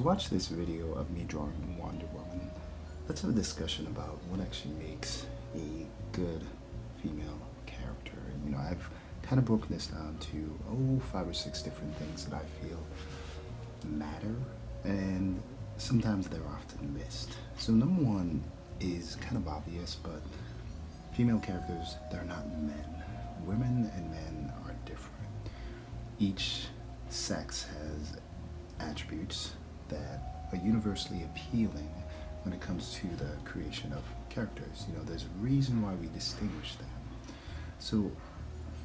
you watch this video of me drawing Wonder Woman, let's have a discussion about what actually makes a good female character. I've kind of broken this down to 5 or 6 different things that I feel matter, and sometimes they're often missed. So number one is kind of obvious, but female characters, they're not men. Women and men are different. Each sex has attributes that are universally appealing when it comes to the creation of characters. There's a reason why we distinguish them. So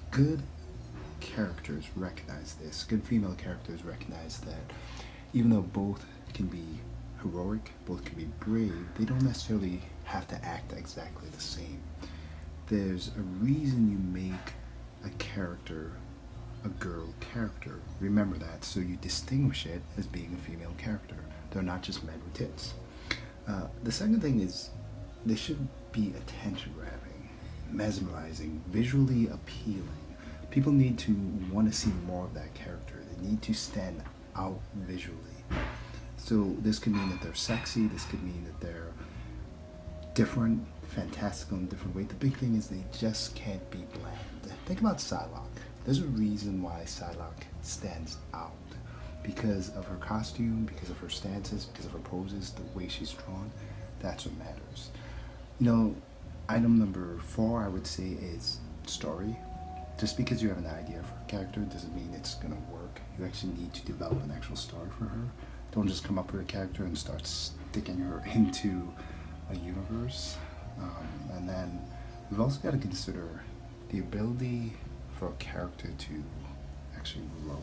good characters recognize this. Good female characters recognize that even though both can be heroic, both can be brave, they don't necessarily have to act exactly the same. There's a reason you make a character a girl character. Remember that, so you distinguish it as being a female character. They're not just men with tits. The second thing is they should be attention-grabbing, mesmerizing, visually appealing. People need to want to see more of that character. They need to stand out visually. So this could mean that they're sexy. This could mean that they're different, fantastical in different ways. The big thing is they just can't be bland. Think about Psylocke. There's a reason why Psylocke stands out. Because of her costume, because of her stances, because of her poses, the way she's drawn. That's what matters. Item number 4, I would say, is story. Just because you have an idea for a character doesn't mean it's gonna work. You actually need to develop an actual story for her. Don't just come up with a character and start sticking her into a universe. And then we've also got to consider the ability for a character to actually grow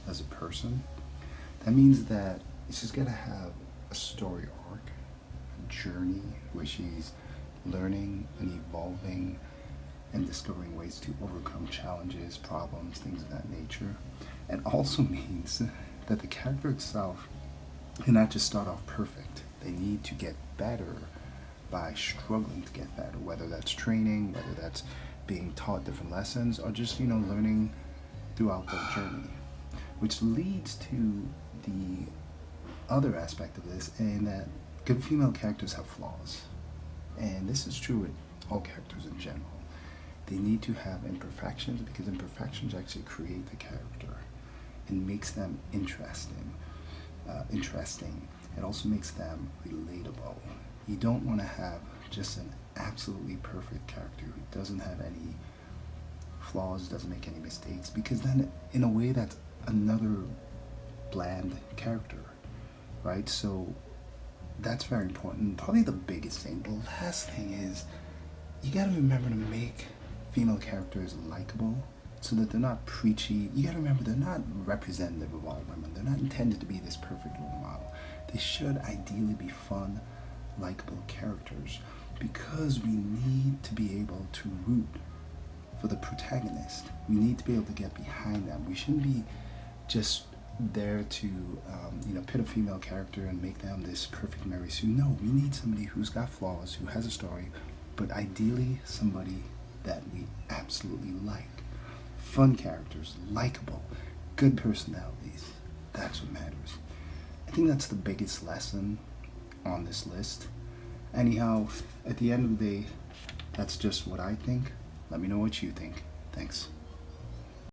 as a person. That means that she's got to have a story arc, a journey where she's learning and evolving and discovering ways to overcome challenges, problems, things of that nature. It also means that the character itself cannot just start off perfect. They need to get better by struggling to get better, whether that's training, whether that's being taught different lessons, or just, learning throughout their journey. Which leads to the other aspect of this, in that good female characters have flaws. And this is true with all characters in general. They need to have imperfections, because imperfections actually create the character and makes them interesting. It also makes them relatable. You don't want to have just an absolutely perfect character who doesn't have any flaws, doesn't make any mistakes, because then in a way that's another bland character, right? So that's very important. Probably the biggest thing. The last thing is you got to remember to make female characters likable so that they're not preachy. You got to remember they're not representative of all women. They're not intended to be this perfect role model. They should ideally be fun, likable characters, because we need to be able to root for the protagonist. We need to be able to get behind them. We shouldn't be just there to pit a female character and make them this perfect Mary Sue. No, we need somebody who's got flaws, who has a story, but ideally somebody that we absolutely like. Fun characters, likable, good personalities. That's what matters. I think that's the biggest lesson on this list. Anyhow, at the end of the day, that's just what I think. Let me know what you think. Thanks.